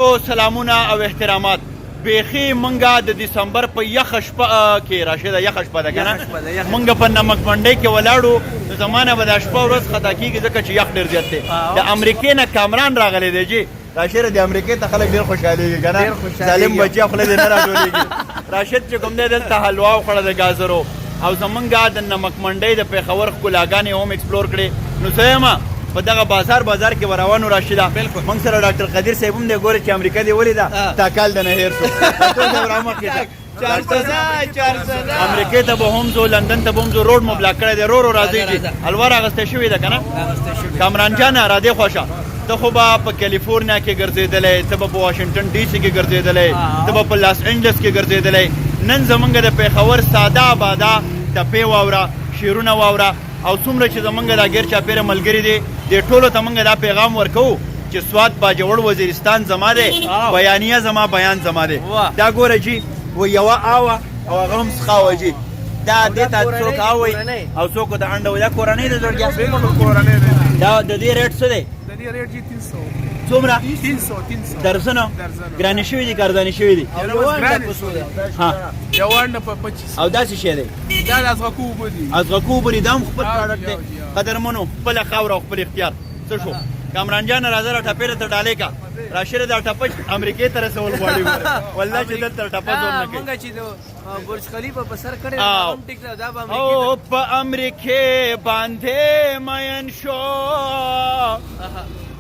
سلامونه او احترامات بیخي مونږه د دسمبر په یخه شپه کې راشده یخه شپه ده که نه مونږ په نمک منډۍ کې ولاړو نو زمانه به دا شپه ورځ خطا کېږي ځکه چې یخ ډېر زیات دی د امریکې نه کامران راغلی دی جي راشد د امریکې ته خلک ډېر خوشحالېږي که نه ظالم بچیا خوله دې نه راټولېږي راشد چې کوم دی دلته حلوا وخوړه د ګازرو او زمونږ د نمک منډۍ د پېښور ښکلاګانې هم ایکسپلور کړې نو څه یم په دغه بازار کې روانو راشده موږ سره ډاکټر قدیر صاحب هم دی ګورې چې امریکا دې ولیده تا کال د نه هېر شو امریکې ته به هم ځو لندن ته به هم ځو روډ مو بلاک کړی دی رو راځئ چې الوار اغوستی شوې ده که نه کامران جانه را دې خوښه ته خو به په کیلیفورنیا کې ګرځېدلی ته به په واشنګټن ډي سي کې ګرځېدلی ته به په لاس اینجلس کې ګرځېدلی نن زمونږ د پېښور ساده آباده ټپې واوره شعرونه واوره او څومره چې زمونږ دا ګیر چاپېره ملګري دي دې ټولو ته مونږ دا پیغام ورکوو چې سوات باجوړ وزیرستان زما دی بیانیه زما بیان زما دی دا ګوره جي و یوه آوه او هغه هم سخاوه جي دا دې ته څوک آوئ او څوک ورته انډه وایي دا کورنۍ د زړګیا دا د دې ریټ څه دی د دې ریټ جي 300 څومره 300 درسنه ګرانې شوي دي که ارزانې شوي دي یو انډه په 25 او داسې شی دی دا د ازغکو اوبه دي ازغکو اوبه دي دا هم خپل پراډکټ دی قدرمنو خپله خاوره او خپل اختیار څه شو کامران جان راځه را ټپې ته ډالۍ کا راشد دا ټپه امریکې ته رسول غواړي والله چې دلته ټپه زور نه کوي مونږ چې د برج خلیفه په سر کړی هم ټیک دا به او په امریکې باندې مین شو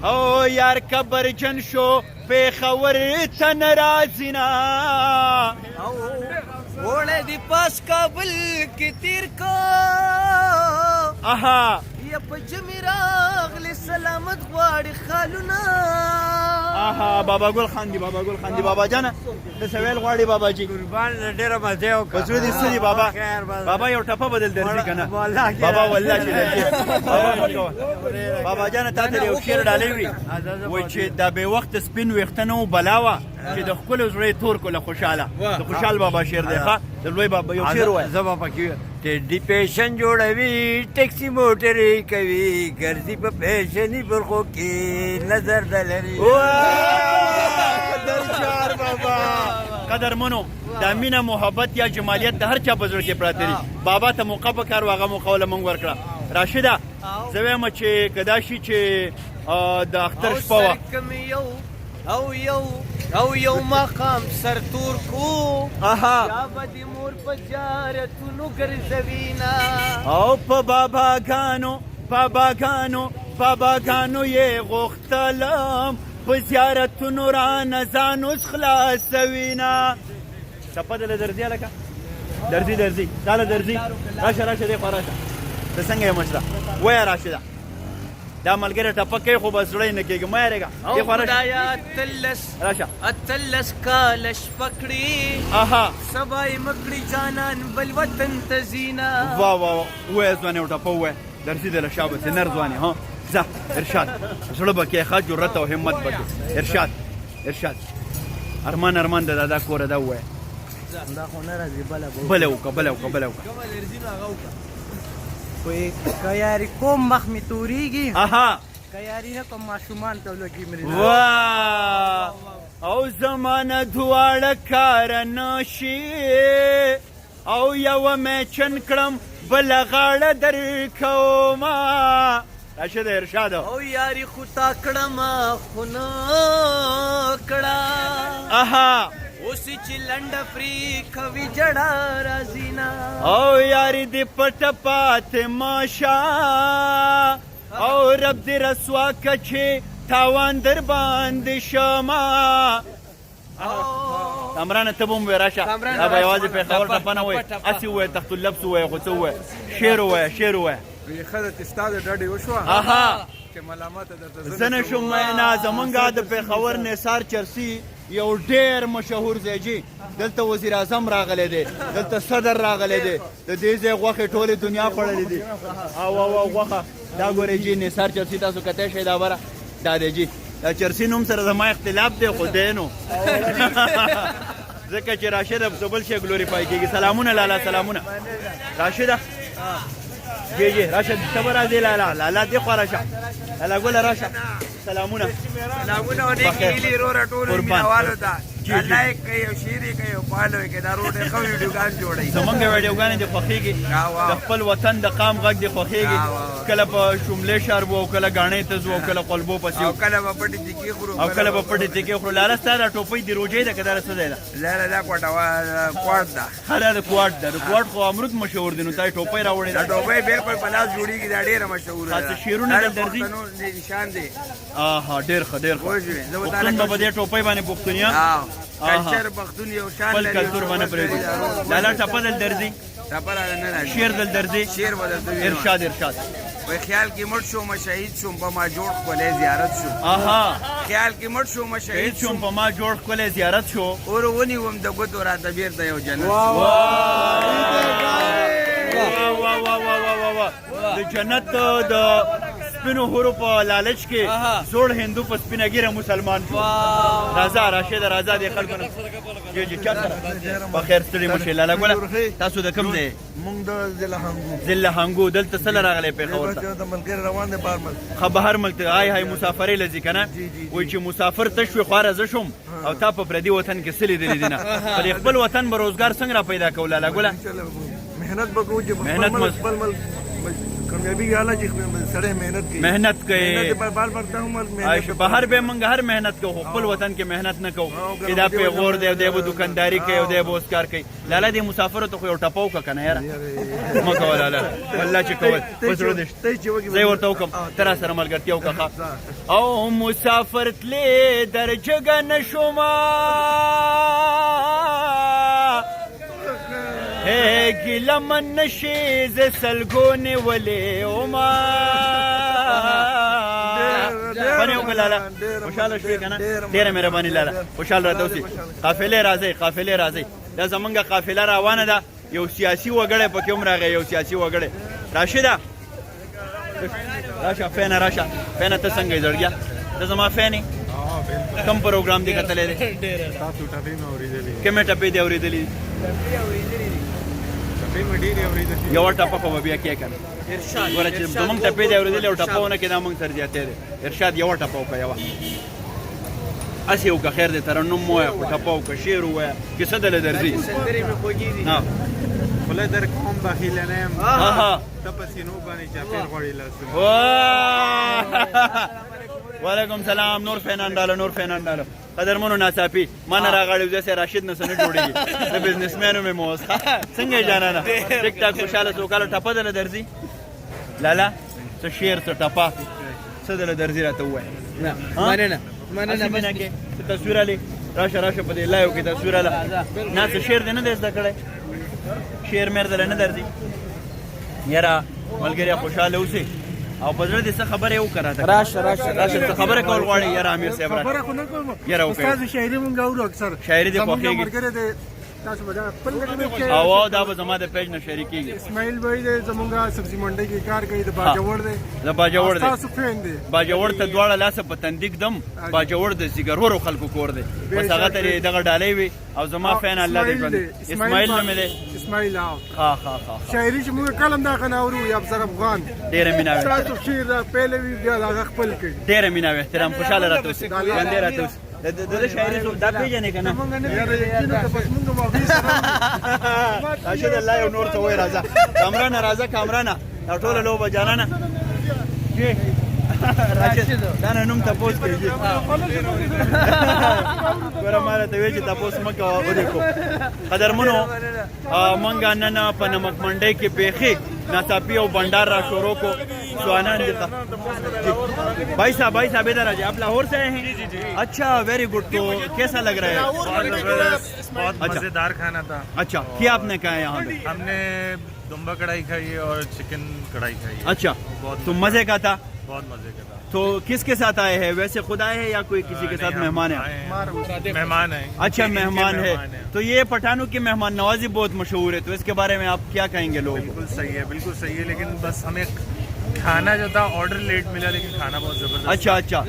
او یار کبر جن شو پېښور ته نه راځي نه وړه دی پاس کابل کې تیر کو اها یا په جمی راغلی سلامت غواړي خالونه اها بابا ګل خان دی بابا جانه د سویل غواړي بابا جی قربان ډېره مزه وکړه په زړه دې څه دي بابا یو ټپه بدل درځي که نه بابا والله چې درځي بابا جانه تا ته یو شعر ډالۍ وي وایي چې دا بې وخته سپین ویښته نه و بلا وه چې د ښکلو زړه یې تور کړو له خوشحاله د خوشحال بابا شعر دی ښه د لوی بابا یو شعر ووایه زه به پکې ټیډي پیشن جوړوي ټیکسي موټرې کوي ګرځي په پیشني برخو کې نظر د لري قدر شعر بابا قدرمنو دا مینه محبت یا جمالیت د هر چا په زړه کې پراته دي بابا ته موقع پکار و هغه موقع له موږ ورکړه راشده زه وایم چې که دا شي چې د اختر شپه وه او یو مقام سرتور کو اها یا به د مور په زیارتونو ګرځوینه او په باباګانو یې غوښتلم په زیارتونو رانه ځان اوس خلاصوینه ټپه دله درځي هلکه درځي داله درځي راشه دې خوا راشه ته څنګه یې مشره وایه راشده دا ملګری ټپه کوي خو به زړه یې نه کېږي مه یارېږه دې خوا خدایا اتلس کاله شپه کړي اها سبا یې مکړي جانان بل وطن ته ځینه واه ووایه ځوانې یو ټپه ووایه درځي دله شا بسې نر ځوانې ها ځه ارشاد زړه به کې ښه جرت او همت به کې ارشاد ارمان د دادا کوره دا ووایه دا خو نه راځي بله وکړه که یاري کوم مخ مې تورېږي اها که یاري نه کوم ماشومان ته لګي مې واه او زمانه دواړه کاره نشي او یوه مې چن کړم بله غاړه درکومه راشه د ارشاد او یاري خو تا کړمه خو نه کړه اها اوس چې لنډه پرې کوي جړه راځي نه او یاري دې پټه پاتې ماشه او رب دې رسوا که چې تاوان در باندې شمه کامرانه ته به هم وایې راشه دا به یوازې پېښور ټپه نه وایي هسې ووایه تخت اللبس ووایه خو څه ووایه شعر ووایه ښه د ستا د ډډې وشوه اها چې ملامته درته زه نه شم وینا زمونږ د پېښور نثار چرسي یو ډېر مشهور ځای جي دلته وزیر اعظم راغلی دی دلته صدر راغلی دی د دې ځای غوښې ټولې دنیا خوړلې دي او غوښه دا ګورئ جي نثار چرسي تاسو کتی شئ دا بره دا دی جي دا چرسي نوم سره زما اختلاف دی خو دی نو ځکه چې راشده په بل شی ګلوریفای کېږي سلامونه لالا سلامونه راشده جی جی راشه تبر راځي لالا لالا دې خو راشه لالا ګل راشه سلامونه سلامونه ونی کیلی رو رټول مینوالو ته الله یې کوي او شیرې کوي او پالو یې کوي دا روډ خو ویډیوګان جوړوي زمونږ ویډیوګانې د خوښېږي د خپل وطن د قام غږ د خوښېږي کله په شملې ښار وو کله ګاڼې ته ځو کله قلبو پسې او کله به پټې تیکې خورو او کله به پټې تیکې خورو لاله ستا دا ټوپۍ د روژې ده که دا څه دی ده لاله دا کوټ ده ها دا د کوټ ده د کوټ خو امرود مشهور دی نو تا یې ټوپۍ راوړې دا ده ټوپۍ بالکل په لاس جوړېږي دا ډېره مشهوره ده خاصه شعرونه دا د درځي؟ پښتنو نشان دی ها ډېر ښه ډېر ښه پوه شوې زه به پښتون به په دې ټوپۍ باندې پښتونیا کلچر پښتون یو شان خپل کلتور باندې پرېږدي لالا ټپه دل درځي ټپه نه راځي شعر دل درځي شعر به درته ووایم. ارشاد ارشاد وای خیال کې مړ شوم شهید شوم په ما جوړ ښکلی زیارت شو آها خیال کې مړ شوم شهید شهید شوم شوم په ما جوړ ښکلی زیارت شو اور ونیوم د ګوتو راته بیرته یو جنت واه واه واه واه واه د جنت د سپینو حورو په لالچ کې زوړ هندو په سپینه ګیره مسلمان شو راځه راشد راځه د خلکو نه جی جی چا سره په خیر ستړي مو شي لالا ګوله تاسو د کوم ځای مونږ د ضلع هنګو ضلع هنګو دلته څه له راغلی پېښور ته د ملګري روان دی بار مل ښه بهر ملک ته هاي هاي مسافرۍ له ځي که نه وایي چې مسافر ته شوې خواره زه شوم او تا په پردي وطن کې څه لیدلي دي نه په دې خپل وطن به روزګار څنګه را پیدا کوو لالا ګوله مهنت وکړو چې مهنت مز- خپل ملک کامیابی والا چې سړی مهنت کوي مهنت کوي مهنت بار بار ته هم عايش مهنت بهر به منګ هر مهنت کوو خپل وطن کې مهنت نه کوو چې دا پیغور دی دی به دکانداری کوي او دی به اوسکار کوي لالا دې مسافرو ته خو یو ټپو که که نه یاره مه کوه لالا والله چې کول پسړو دې ته چې وګي زه یې ورته وکړم ته را سره ملګرتیا وکړه او مسافر تلې در جګه نه شومه هی ګیله من نشي زه سلګو نیولې وما باندې وکړه لالا خوشحاله شوې که نه ډېره مهرباني لالا خوشحال راته اوسې قافلې راځئ قافلې راځئ دا زمونږ قافله روانه ده یو سیاسي وګړی پکې هم راغی یو سیاسي وګړی راشده راشه فینه راشه فینه ته څنګه یې زړګیا ته زما فین یې کوم پروګرام دی کتلی دی تاسو ټپې مې اورېدلې کومې ټپې دی اورېدلي ټپې مې ډېرې اورېدلې یوه ټپه خو به بیا کې که نه ګوره چې زمونږ ټپې دی اورېدلې او ټپه ونه کړې دا مونږ سر زیاتی دی ارشاد یوه ټپه وکړه یوه هسې وکړه خیر دی ترنم ووایه خو ټپه وکړه شعر ووایه کیسه دله درځي سندرې مې خوږې دي ها خوله در کوم بخیله نه یم آها ته په سینو باندې چاپېر غواړي لاسونه وعلیکم سلام نور فینان ډاله نور فینان ډاله قدرمنو ناڅاپي ما نه راغړی داسې راشد نه څه نه جوړېږي د بزنسمینو مې مو اوس څنګه یې جانانه ټیک ټاک خوشحاله څو کاله ټپه دله درځي لالا څه شعر څه ټپه څه دله درځي راته ووایه مننه مننه مینه کې څه تصویر علي راشه راشه په دې لایو کې تصویر اله نه څه شعر دې نه دی زده کړی شعر مېر دله نه درځي یاره ملګري خوشحاله اوسې او په زړه دې څه خبرې وکړه راته راشه څه خبره کول غواړې یاره امیر صاحب راشه خبره خو نه کوم یاره وکړه استاد شاعري مونږ اورو اکثر شاعري دې زمونږ خوښېږي ملګری دی تاسو به دا خپل لګنه او دا به زما د پیج نه شریکېږي اسماعیل بھائی دی زمونږ سبزی منډي کې کار کوي د باجوړ دی د باجوړ دی تاسو فین دی باجوړ ته دواړه لاسه په تندیک دم باجوړ د سیګرورو خلکو کور دی بس هغه ته دغه ډالۍ وي او زما فین الله دې ژوند اسماعیل نومې دی اسماعیل ها ها ها ها شاعري چې موږ کلم دا غنا اورو یا افسر افغان ډېره مینه وي تاسو شعر دا پهلوي بیا دا خپل کوي ډېره مینه وي احترام خوشحاله راته اوسې ژوندی راته اوسې د شاعري څه دا پېژنې که نه مونږ نه یقین ته پس مونږ معافي سره راشد الله یو نور څه وایي راځه کامرانه راځه کامرانه دا ټوله لوبه جانانه جی راشد دا نه نوم تپوس کېږي ګوره ما راته وایي چې تپوس مه کوه ودې کو قدرمنو مونږ نن په نمک منډۍ کې بیخي ناڅاپي او بنڈار را شروع کو سوانان دیتا भाई साहब इधर आ जाए आप लाहौर से आए हैं अच्छा वेरी गुड तो कैसा लग रहा है बहुत मजेदार खाना था अच्छा क्या आपने कहा है यहाँ पे हमने दुम्बा कढ़ाई खाई और चिकन कढ़ाई खाई अच्छा तो मजे का था बहुत मजे का था तो किसके साथ आए हैं वैसे खुद आए हैं या कोई किसी के साथ मेहमान है मेहमान है अच्छा मेहमान है तो ये पठानों की मेहमान नवाजी बहुत मशहूर है तो इसके बारे में आप क्या कहेंगे लोगों को बिल्कुल सही है लेकिन बस हमें खाना जो था ऑर्डर लेट मिला लेकिन खाना बहुत जबरदस्त अच्छा अच्छा और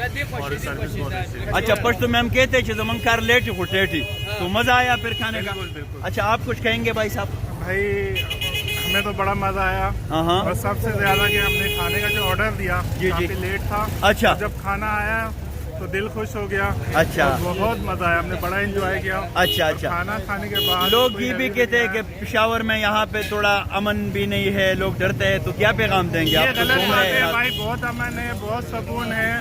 सर्विस बहुत अच्छी थी। अच्छा पश्तो में हम कहते हैं जमंग कार लेट ही खुटेटी तो मजा आया फिर खाने का बिल्कुल बिल्कुल अच्छा आप कुछ कहेंगे भाई साहब भाई हमें तो बड़ा मजा आया हाँ और सबसे ज्यादा कि हमने खाने का जो ऑर्डर दिया जी। काफी लेट था। अच्छा। जब खाना आया तो दिल खुश हो गया। अच्छा। और बहुत मजा आया, हमने बड़ा एंजॉय किया। अच्छा और अच्छा। खाना खाने के बाद लोग कोई ये भी हैवी कहते हैं नहीं कि पेशावर में यहाँ पे थोड़ा अमन भी नहीं है, लोग डरते हैं, तो क्या पैगाम देंगे ये आप? तो गलत घूम बात रहे है हैं भाई, बहुत अमन है, बहुत सुकून है,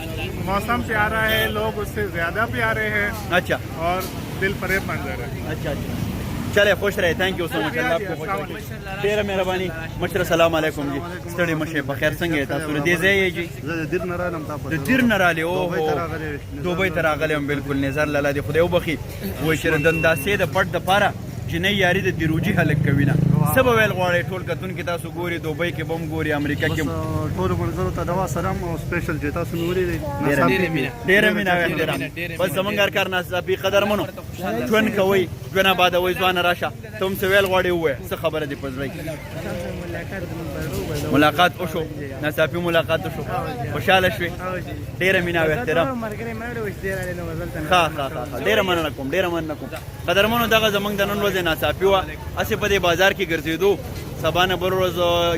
मौसम प्यारा है, लोग उससे ज्यादा प्यारे हैं अच्छा और दिल फरेब मंजर है। अच्छा अच्छा। चले खुश रहे, थैंक यू सो मच। अल्लाह आपको खुश रखे। ډیره مهرباني مشر السلام علیکم جی ستړي مشه په خیر څنګه تاسو دې ځای جی دیر نه رالم تاسو د دیر نه رالی او دوبۍ ته راغلی یم بالکل نظر لاله دی خدای وبخي وای چې دنداسې د پټ د پاره جنۍ یاري د دیروجي هلک کوي نه سبا ویل غواړي ټول کتون کې تاسو ګوري دوبۍ کې بم ګوري امریکا کې ټول منظر ته دوا سلام او سپیشل چې تاسو نوري ډیره مینا او احترام بس زمونږ هر کار ناڅاپي قدرمنو ژوند کوئ ژوند آبادوئ ځوانه راشه ته هم څه ویل غواړې ووایه څه خبره دې په زړه کې ملاقات وشو ناڅاپي ملاقات وشو خوشحاله شوې ډیره مینا او احترام ښه ښه ښه ډیره مننه کوم ډیره مننه کوم قدرمنو دغه زمونږ د نن ورځې ناڅاپي وه هسې په دې بازار کې ګرځېدو سبا نه بل ورځ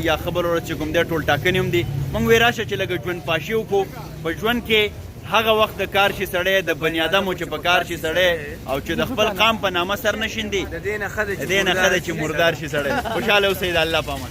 یا ښه بل ورځ چې کوم دی ټول ټاکنې هم دي موږ وی راشه چې لږ ژوند پاشي وکړو په ژوند کې هغه وخت د کار شي سړی د بني ادمو چې په کار شي سړی او چې د خپل قام په نامه سر نه شیندي د دې نه ښه ده چې مردار شي سړی خوشحاله اوسئ د الله په امان